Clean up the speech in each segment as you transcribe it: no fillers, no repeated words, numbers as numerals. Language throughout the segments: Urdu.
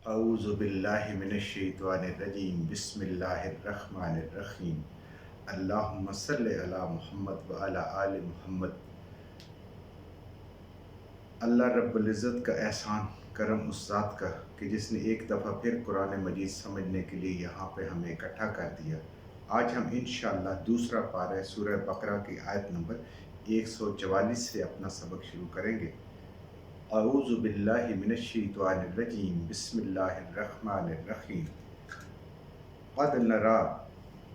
اعوذ باللہ من الشیطان الرجیم بسم اللہ الرحمن الرحیم اللہم صلی علی محمد وعلی آل محمد۔ اللہ رب العزت کا احسان کرم اس ذات کا کہ جس نے ایک دفعہ پھر قرآن مجید سمجھنے کے لیے یہاں پہ ہمیں اکٹھا کر دیا۔ آج ہم انشاءاللہ دوسرا پارہ سورہ بقرہ کی آیت نمبر 144 سے اپنا سبق شروع کریں گے۔ اعوذ باللہ من الشیطان الرجیم بسم اللہ الرحمن الرحیم قد نرى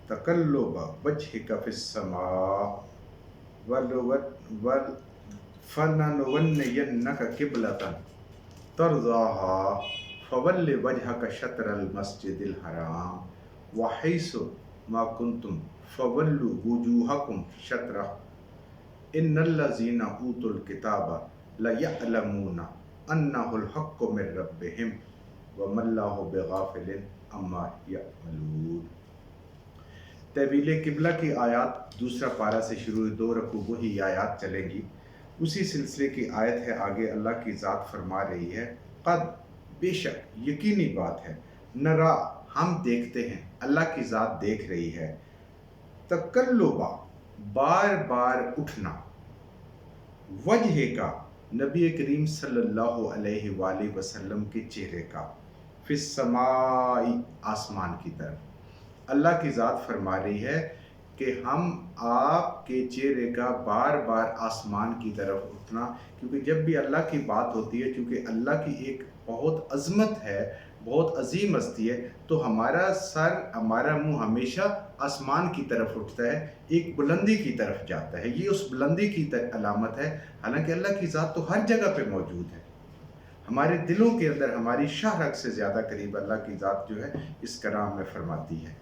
تقلب وجهك في السماء فلنولينك قبلة ترضاها فول وجهك شطر المسجد الحرام وحيث ما كنتم فولوا وجوهكم شطره ان الذين اوتوا الكتاب ليعلمون انه الحق من ربهم وما الله بغافل عما يعملون۔ تحویل قبلہ کی آیات دوسرا پارہ سے شروع ہوئی، 2 رکوع وہی آیات چلیں گی۔ اسی سلسلے کی آیت ہے، آگے اللہ کی ذات فرما رہی ہے قد، بے شک، یقینی بات ہے، نرا، ہم دیکھتے ہیں، اللہ کی ذات دیکھ رہی ہے، تقلبا، بار بار اٹھنا، وجہ کا، نبی کریم صلی اللہ علیہ وآلہ وسلم کے چہرے کا، فی السماء، آسمان کی طرف۔ اللہ کی ذات فرما رہی ہے کہ ہم آپ کے چہرے کا بار بار آسمان کی طرف اٹھنا، کیونکہ جب بھی اللہ کی بات ہوتی ہے، چونکہ اللہ کی ایک بہت عظمت ہے، بہت عظیم ہستی ہے، تو ہمارا سر، ہمارا منہ ہمیشہ آسمان کی طرف اٹھتا ہے، ایک بلندی کی طرف جاتا ہے۔ یہ اس بلندی کی علامت ہے، حالانکہ اللہ کی ذات تو ہر جگہ پہ موجود ہے، ہمارے دلوں کے اندر ہماری شاہ رگ سے زیادہ قریب اللہ کی ذات جو ہے اس کلام میں فرماتی ہے۔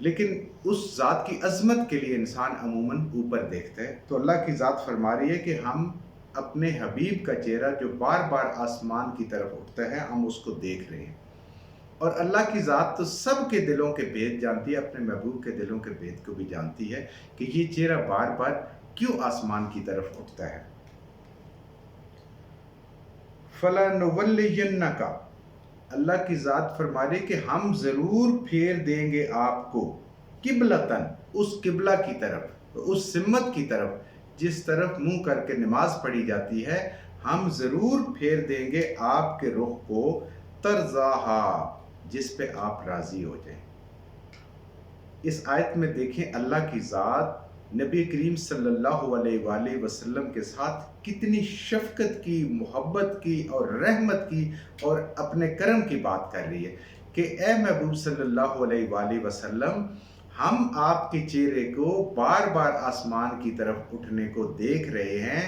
لیکن اس ذات کی عظمت کے لیے انسان عموماً اوپر دیکھتا ہے، تو اللہ کی ذات فرما رہی ہے کہ ہم اپنے حبیب کا چہرہ جو بار بار آسمان کی طرف اٹھتا ہے، ہم اس کو دیکھ رہے ہیں۔ اور اللہ کی ذات تو سب کے دلوں کے بھید جانتی ہے، اپنے محبوب کے دلوں کے بھید کو بھی جانتی ہے کہ یہ چہرہ بار بار کیوں آسمان کی طرف اٹھتا ہے۔ فَلَنُوَلِّيَنَّكَ، اللہ کی ذات فرما رہی کہ ہم ضرور پھیر دیں گے آپ کو، قبلتاً، اس قبلہ کی طرف، اس سمت کی طرف جس طرف منہ کر کے نماز پڑھی جاتی ہے، ہم ضرور پھیر دیں گے آپ کے رخ کو، ترضاہا، جس پہ آپ راضی ہو جائیں۔ اس آیت میں دیکھیں اللہ کی ذات نبی کریم صلی اللہ علیہ وآلہ وسلم کے ساتھ کتنی شفقت کی، محبت کی اور رحمت کی اور اپنے کرم کی بات کر رہی ہے کہ اے محبوب صلی اللہ علیہ وآلہ وسلم، ہم آپ کے چہرے کو بار بار آسمان کی طرف اٹھنے کو دیکھ رہے ہیں،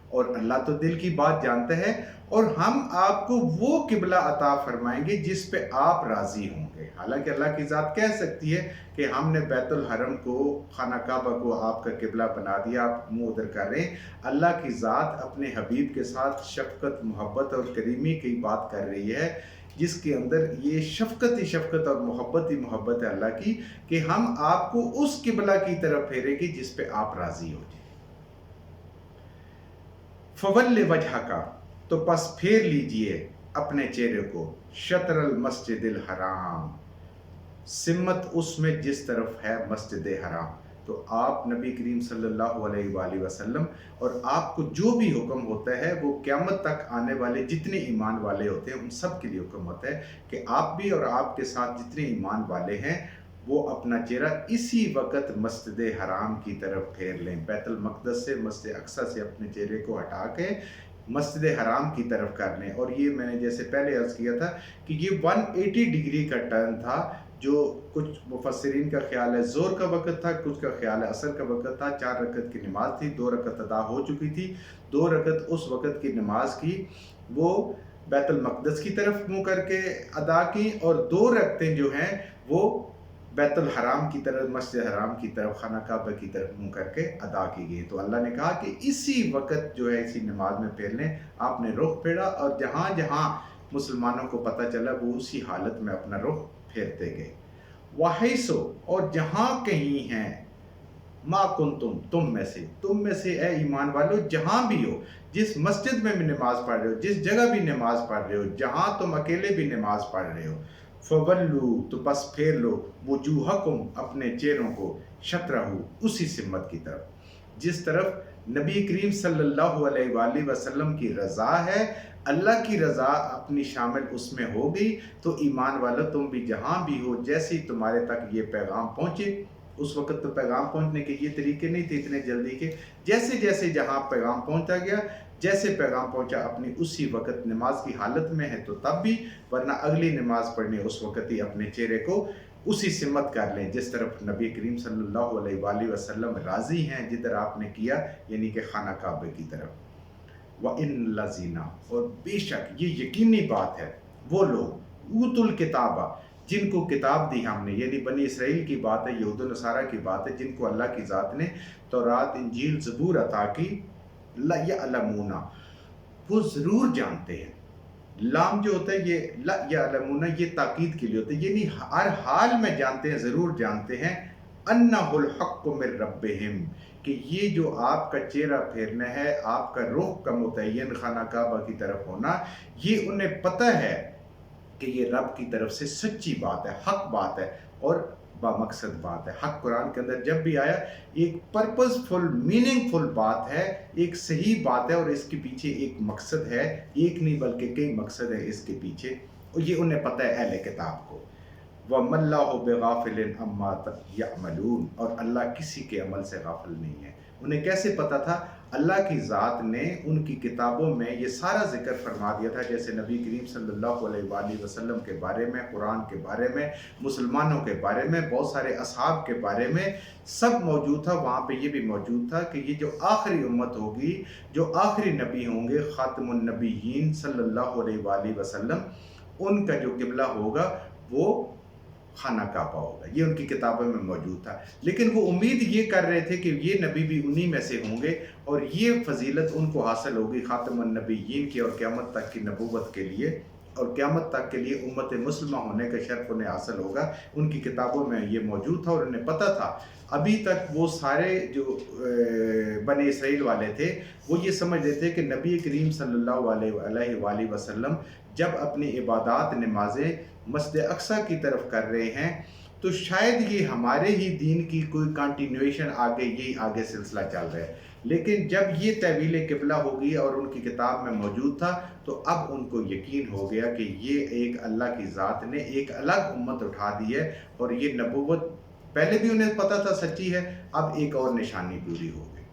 اور اللہ تو دل کی بات جانتا ہے، اور ہم آپ کو وہ قبلہ عطا فرمائیں گے جس پہ آپ راضی ہوں گے۔ حالانکہ اللہ کی ذات کہہ سکتی ہے کہ ہم نے بیت الحرم کو، خانہ کعبہ کو آپ کا قبلہ بنا دیا، آپ منہ ادھر کر رہے ہیں۔ اللہ کی ذات اپنے حبیب کے ساتھ شفقت، محبت اور کریمی کی بات کر رہی ہے، جس کے اندر یہ شفقت ہی شفقت اور محبت ہی محبت ہے اللہ کی، کہ ہم آپ کو اس قبلہ کی طرف پھیریں گے جس پہ آپ راضی ہو جائیں۔ فول وجہ کا، تو پس پھیر لیجئے اپنے چہرے کو، شطر المسجد الحرام، سمت اس میں جس طرف ہے مسجد حرام۔ تو آپ نبی کریم صلی اللہ علیہ وآلہ وسلم، اور آپ کو جو بھی حکم ہوتا ہے وہ قیامت تک آنے والے جتنے ایمان والے ہوتے ہیں ان سب کے لیے حکم ہوتا ہے کہ آپ بھی اور آپ کے ساتھ جتنے ایمان والے ہیں وہ اپنا چہرہ اسی وقت مسجد حرام کی طرف پھیر لیں، بیت المقدس سے، مسجد اقصی سے اپنے چہرے کو ہٹا کے مسجد حرام کی طرف کر لیں۔ اور یہ میں نے جیسے پہلے عرض کیا تھا کہ یہ 180 ڈگری کا ٹرن تھا، جو کچھ مفسرین کا خیال ہے زور کا وقت تھا، کچھ کا خیال ہے عصر کا وقت تھا۔ 4 رکعت کی نماز تھی، 2 رکعت ادا ہو چکی تھی، 2 رکعت اس وقت کی نماز کی وہ بیت المقدس کی طرف منہ کر کے ادا کی، اور 2 رکعتیں جو ہیں وہ بیت الحرام کی طرف، مسجد حرام کی طرف، خانہ کعبہ کی طرف منہ کر کے ادا کی گئی۔ تو اللہ نے کہا کہ اسی وقت جو ہے اسی نماز میں پھیر لیں۔ آپ نے رخ پھیرا، اور جہاں جہاں مسلمانوں کو پتہ چلا وہ اسی حالت میں اپنا رخ پھیرتے گئے۔ وَحَيْثُ، اور جہاں کہیں ہیں، مَا كُنْتُمْ، تم میں سے اے ایمان والو جہاں بھی ہو، جس مسجد میں بھی نماز پڑھ رہے ہو، جس جگہ بھی نماز پڑھ رہے ہو، جہاں تم اکیلے بھی نماز پڑھ رہے ہو، فولو تو بس پھیر لو وجوہکم اپنے چہروں کو، شطرہ اسی سمت کی طرف جس طرف نبی کریم صلی اللہ علیہ وآلہ وسلم کی رضا ہے، اللہ کی رضا اپنی شامل اس میں ہو گئی، تو ایمان والو تم بھی جہاں بھی ہو، جیسے ہی تمہارے تک یہ پیغام پہنچے، اس وقت تو پیغام پہنچنے کے یہ طریقے نہیں تھے اتنے جلدی کے، جیسے جیسے جہاں پیغام پہنچتا گیا، جیسے پیغام پہنچا اپنی اسی وقت نماز کی حالت میں ہے تو تب بھی، ورنہ اگلی نماز پڑھنی اس وقت ہی اپنے چہرے کو اسی سمت کر لیں جس طرف نبی کریم صلی اللہ علیہ وآلہ وسلم راضی ہیں، جدھر آپ نے کیا، یعنی کہ خانہ کعبہ کی طرف۔ وَإِنَّ الَّذِينَ، اور بے شک یہ یقینی بات ہے، وہ لوگ اوتوا الکتابہ جن کو کتاب دی ہم نے، یعنی بنی اسرائیل کی بات ہے، یہود و نصارہ کی بات ہے، جن کو اللہ کی ذات نے تورات، انجیل، زبور عطا کی، لَيَعْلَمُونَ، وہ ضرور جانتے ہیں۔ لام جو ہوتا ہے یہ لَيَعْلَمُونَ یہ تاکید کے لیے ہوتا ہے، یعنی ہر حال میں جانتے ہیں، ضرور جانتے ہیں، أَنَّهُ الْحَقُّ مِن رَبِّهِمْ، کہ یہ جو آپ کا چہرہ پھیرنا ہے، آپ کا رخ کا متعین خانہ کعبہ کی طرف ہونا، یہ انہیں پتہ ہے کہ یہ رب کی طرف سے سچی بات ہے، حق بات ہے اور بامقصد بات ہے۔ حق قرآن کے اندر جب بھی آیا، ایک پرپز فل، میننگ فل بات ہے، ایک صحیح بات ہے، اور اس کے پیچھے ایک مقصد ہے، ایک نہیں بلکہ کئی مقصد ہے اس کے پیچھے، اور یہ انہیں پتہ ہے اہل کتاب کو۔ وَمَا اللَّهُ بِغَافِلٍ عَمَّا يَعْمَلُونَ، اور اللہ کسی کے عمل سے غافل نہیں ہے۔ انہیں کیسے پتہ تھا؟ اللہ کی ذات نے ان کی کتابوں میں یہ سارا ذکر فرما دیا تھا، جیسے نبی کریم صلی اللہ علیہ وآلہ وسلم کے بارے میں، قرآن کے بارے میں، مسلمانوں کے بارے میں، بہت سارے اصحاب کے بارے میں سب موجود تھا۔ وہاں پہ یہ بھی موجود تھا کہ یہ جو آخری امت ہوگی، جو آخری نبی ہوں گے، خاتم النبیین صلی اللہ علیہ وآلہ وسلم، ان کا جو قبلہ ہوگا وہ خانہ کعبہ ہوگا، یہ ان کی کتابوں میں موجود تھا۔ لیکن وہ امید یہ کر رہے تھے کہ یہ نبی بھی انہی میں سے ہوں گے، اور یہ فضیلت ان کو حاصل ہوگی خاتم النبیین کی، اور قیامت تک کی نبوت کے لیے، اور قیامت تک کے لیے امت مسلمہ ہونے کا شرف انہیں حاصل ہوگا۔ ان کی کتابوں میں یہ موجود تھا، اور انہیں پتہ تھا۔ ابھی تک وہ سارے جو بنی اسرائیل والے تھے، وہ یہ سمجھ رہے تھے کہ نبی کریم صلی اللہ علیہ وآلہ وسلم جب اپنی عبادات، نمازیں مسجد اقصیٰ کی طرف کر رہے ہیں، تو شاید یہ ہمارے ہی دین کی کوئی کنٹینیویشن آگے، یہی آگے سلسلہ چل رہا ہے۔ لیکن جب یہ تحویل قبلہ ہو گئی اور ان کی کتاب میں موجود تھا، تو اب ان کو یقین ہو گیا کہ یہ ایک اللہ کی ذات نے ایک الگ امت اٹھا دی ہے، اور یہ نبوت پہلے بھی انہیں پتہ تھا سچی ہے، اب ایک اور نشانی پوری ہو گئی۔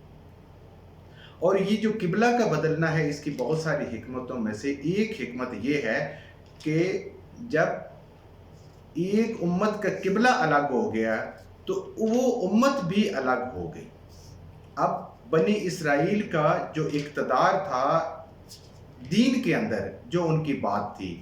اور یہ جو قبلہ کا بدلنا ہے، اس کی بہت ساری حکمتوں میں سے ایک حکمت یہ ہے کہ جب ایک امت کا قبلہ الگ ہو گیا تو وہ امت بھی الگ ہو گئی۔ اب بنی اسرائیل کا جو اقتدار تھا دین کے اندر، جو ان کی بات تھی،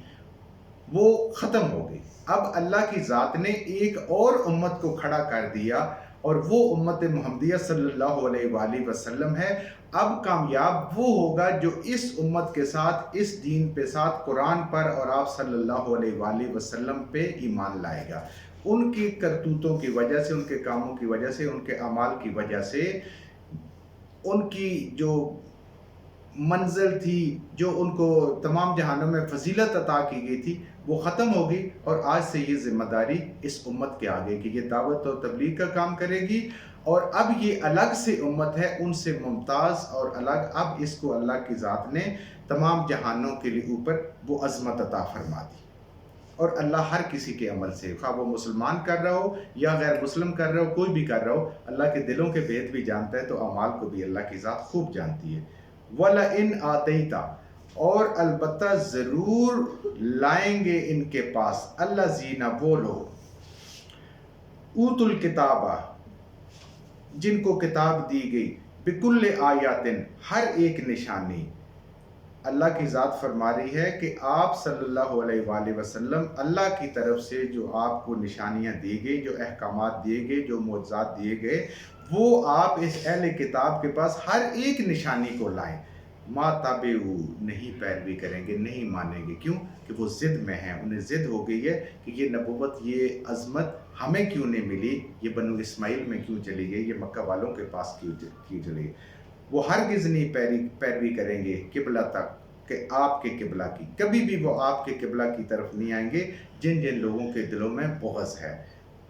وہ ختم ہو گئی۔ اب اللہ کی ذات نے ایک اور امت کو کھڑا کر دیا، اور وہ امت محمدیہ صلی اللہ علیہ وآلہ وسلم ہے۔ اب کامیاب وہ ہوگا جو اس امت کے ساتھ، اس دین پہ ساتھ، قرآن پر اور آپ صلی اللہ علیہ وآلہ وسلم پہ ایمان لائے گا۔ ان کی کرتوتوں کی وجہ سے، ان کے کاموں کی وجہ سے، ان کے اعمال کی وجہ سے، ان کی جو منزل تھی، جو ان کو تمام جہانوں میں فضیلت عطا کی گئی تھی، وہ ختم ہوگی۔ اور آج سے یہ ذمہ داری اس امت کے آگے کہ یہ دعوت اور تبلیغ کا کام کرے گی، اور اب یہ الگ سے امت ہے، ان سے ممتاز اور الگ۔ اب اس کو اللہ کی ذات نے تمام جہانوں کے لیے اوپر وہ عظمت عطا فرما دی، اور اللہ ہر کسی کے عمل سے، خواہ وہ مسلمان کر رہا ہو یا غیر مسلم کر رہا ہو، کوئی بھی کر رہا ہو، اللہ کے دلوں کے بھید بھی جانتا ہے، تو اعمال کو بھی اللہ کی ذات خوب جانتی ہے۔ وَلَئِنْ آتَيْتَ، اور البتہ ضرور لائیں گے ان کے پاس، الَّذِينَ، وہ لوگ، اوتوا الکتابہ، جن کو کتاب دی گئی، بِكُلِّ آیاتٍ، ہر ایک نشانی۔ اللہ کی ذات فرما رہی ہے کہ آپ صلی اللہ علیہ وآلہ وسلم، اللہ کی طرف سے جو آپ کو نشانیاں دی گئی، جو احکامات دیے گئے، جو معجزات دیے گئے، وہ آپ اس اہل کتاب کے پاس ہر ایک نشانی کو لائیں۔ ما تابعوا، نہیں پیروی کریں گے، نہیں مانیں گے۔ کیوں؟ کہ وہ ضد میں ہیں، انہیں ضد ہو گئی ہے کہ یہ نبوت، یہ عظمت ہمیں کیوں نہیں ملی، یہ بنو اسماعیل میں کیوں چلی گئی، یہ مکہ والوں کے پاس کیوں چلی گئی۔ وہ ہرگز نہیں پیروی کریں گے قبلہ تک کہ آپ کے قبلہ کی، کبھی بھی وہ آپ کے قبلہ کی طرف نہیں آئیں گے جن جن لوگوں کے دلوں میں بغض ہے۔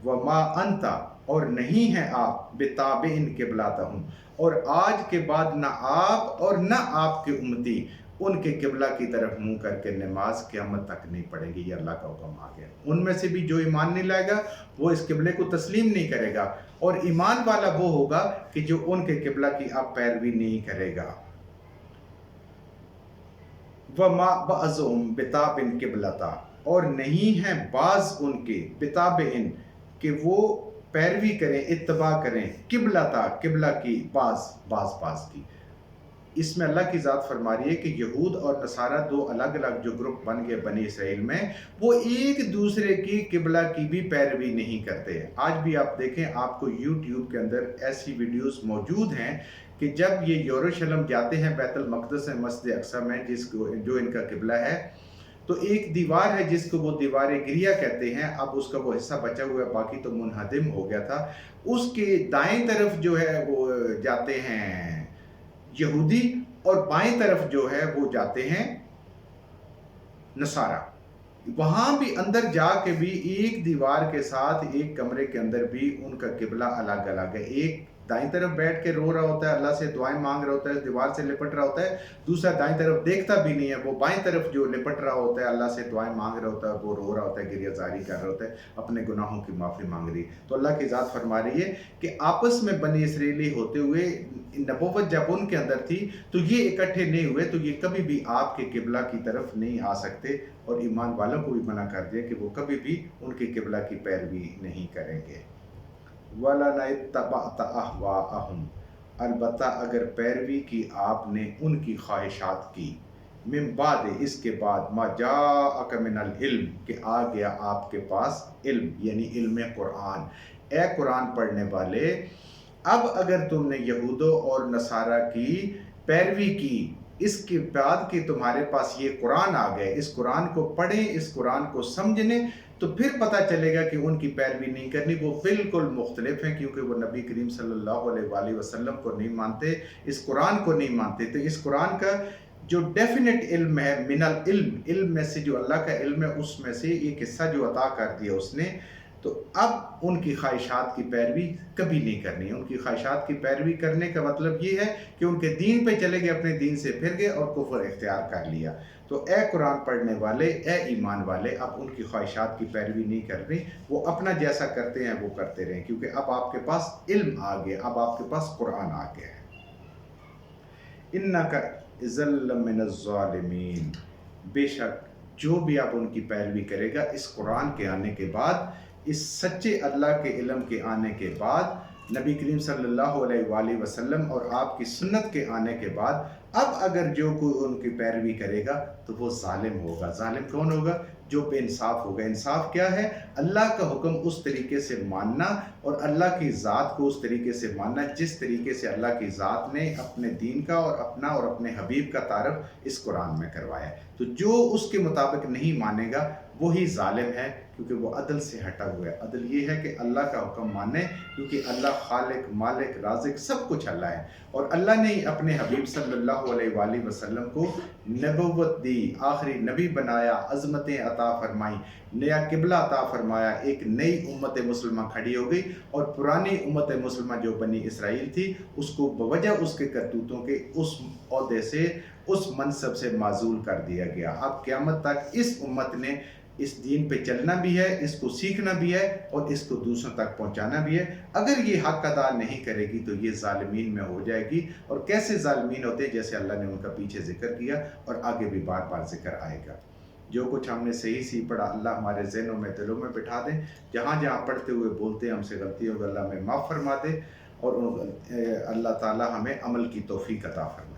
وما انت، اور نہیں ہے آپ، بتابع قبلتہم، اور آج کے بعد نہ آپ اور نہ آپ کے امتی ان کے قبلہ کی طرف منہ کر کے نماز قیامت تک نہیں پڑھیں گے۔ یہ اللہ کا حکم آ گیا۔ ان میں سے بھی جو ایمان نہیں لائے گا وہ اس قبلے کو تسلیم نہیں کرے گا، اور ایمان والا وہ ہوگا کہ جو ان کے قبلہ کی اب پیروی نہیں کرے گا۔ وما بعضهم بتابع قبلتا، اور نہیں ہے بعض ان کے بتابع کہ وہ پیروی کریں، اتباع کریں قبلتا، قبلہ کی، بعض کی۔ اس میں اللہ کی ذات فرما رہی ہے کہ یہود اور نصارہ دو الگ الگ جو گروپ بن گئے بنی اسرائیل میں، وہ ایک دوسرے کی قبلہ کی بھی پیروی نہیں کرتے۔ آج بھی آپ دیکھیں، آپ کو یوٹیوب کے اندر ایسی ویڈیوز موجود ہیں کہ جب یہ یروشلم جاتے ہیں بیت المقدس میں، مسجد اقصی میں جو ان کا قبلہ ہے، تو ایک دیوار ہے جس کو وہ دیوار گریہ کہتے ہیں، اب اس کا وہ حصہ بچا ہوا ہے، باقی تو منہدم ہو گیا تھا۔ اس کے دائیں طرف جو ہے وہ جاتے ہیں یہودی، اور بائیں طرف جو ہے وہ جاتے ہیں نصارہ۔ وہاں بھی اندر جا کے بھی ایک دیوار کے ساتھ ایک کمرے کے اندر بھی ان کا قبلہ الگ الگ ہے۔ ایک دائیں طرف بیٹھ کے رو رہا ہوتا ہے، اللہ سے دعائیں مانگ رہا ہوتا ہے، دیوار سے لپٹ رہا ہوتا ہے، دوسرا دائیں طرف دیکھتا بھی نہیں ہے، وہ بائیں طرف جو لپٹ رہا ہوتا ہے، اللہ سے دعائیں مانگ رہا ہوتا ہے، وہ رو رہا ہوتا ہے، گریہ زاری کر رہا ہوتا ہے، اپنے گناہوں کی معافی مانگ رہی ہے۔ تو اللہ کی ذات فرما رہی ہے کہ آپس میں بنی اسرائیلی ہوتے ہوئے نبوت جب ان کے اندر تھی تو یہ اکٹھے نہیں ہوئے، تو یہ کبھی بھی آپ کے قبلہ کی طرف نہیں آ سکتے، اور ایمان والوں کو بھی منع کر دیا کہ وہ کبھی بھی ان کے قبلہ کی پیروی نہیں کریں گے۔ وَلَنَا اتَّبَعْتَ أَهْوَاءَهُمْ، البتہ اگر پیروی کی آپ نے ان کی خواہشات کی، من بعد، اس کے بعد، ما جاءک من العلم، کہ آ گیا آپ کے پاس علم، یعنی علم قرآن۔ اے قرآن پڑھنے والے، اب اگر تم نے یہودوں اور نصارہ کی پیروی کی، اس کے بعد کہ تمہارے پاس یہ قرآن آ گئے، اس قرآن کو پڑھیں، اس قرآن کو سمجھنے، تو پھر پتہ چلے گا کہ ان کی پیروی نہیں کرنی، وہ بالکل مختلف ہیں، کیونکہ وہ نبی کریم صلی اللہ علیہ وآلہ وسلم کو نہیں مانتے، اس قرآن کو نہیں مانتے۔ تو اس قرآن کا جو ڈیفینٹ علم ہے، من العلم، علم میں سے جو اللہ کا علم ہے، اس میں سے ایک حصہ جو عطا کر دیا اس نے، تو اب ان کی خواہشات کی پیروی کبھی نہیں کرنی۔ ان کی خواہشات کی پیروی کرنے کا مطلب یہ ہے کہ ان کے دین پہ چلے گئے، اپنے دین سے پھر گئے اور کفر اختیار کر لیا۔ تو اے قرآن پڑھنے والے، اے ایمان والے، اب ان کی خواہشات کی پیروی نہیں کر رہی، وہ اپنا جیسا کرتے ہیں وہ کرتے رہیں، کیونکہ اب آپ کے پاس علم آ گیا، اب آپ کے پاس قرآن آ گیا ہے۔ اِنَّكَ إِذًا لَّمِنَ الظَّالِمِينَ، بے شک جو بھی آپ ان کی پیروی کرے گا اس قرآن کے آنے کے بعد، اس سچے اللہ کے علم کے آنے کے بعد، نبی کریم صلی اللہ علیہ وآلہ وسلم اور آپ کی سنت کے آنے کے بعد، اب اگر جو کوئی ان کی پیروی کرے گا تو وہ ظالم ہوگا۔ ظالم کون ہوگا؟ جو بے انصاف ہوگا۔ انصاف کیا ہے؟ اللہ کا حکم اس طریقے سے ماننا، اور اللہ کی ذات کو اس طریقے سے ماننا جس طریقے سے اللہ کی ذات نے اپنے دین کا اور اپنا اور اپنے حبیب کا تعارف اس قرآن میں کروایا ہے۔ تو جو اس کے مطابق نہیں مانے گا وہی ظالم ہے، کیونکہ وہ عدل سے ہٹا ہوا ہے۔ عدل یہ ہے کہ اللہ کا حکم مانے، کیونکہ اللہ خالق، مالک، رازق، سب کچھ اللہ ہے، اور اللہ نے اپنے حبیب صلی اللہ علیہ وآلہ وسلم کو نبوت دی، آخری نبی بنایا، عظمتیں عطا فرمائی، نیا قبلہ عطا فرمایا، ایک نئی امت مسلمہ کھڑی ہو گئی، اور پرانی امت مسلمہ جو بنی اسرائیل تھی اس کو بوجہ اس کے کرتوتوں کے اس عہدے سے، اس منصب سے معزول کر دیا گیا۔ اب قیامت تک اس امت نے اس دین پہ چلنا بھی ہے، اس کو سیکھنا بھی ہے، اور اس کو دوسروں تک پہنچانا بھی ہے۔ اگر یہ حق ادا نہیں کرے گی تو یہ ظالمین میں ہو جائے گی، اور کیسے ظالمین ہوتے ہیں جیسے اللہ نے ان کا پیچھے ذکر کیا اور آگے بھی بار بار ذکر آئے گا۔ جو کچھ ہم نے صحیح پڑھا اللہ ہمارے ذہنوں میں، دلوں میں بٹھا دیں، جہاں جہاں پڑھتے ہوئے بولتے ہیں ہم سے غلطی ہوگی اللہ ہمیں معاف فرما دے، اور اللہ تعالی ہمیں عمل کی توفیق عطا فرمائے۔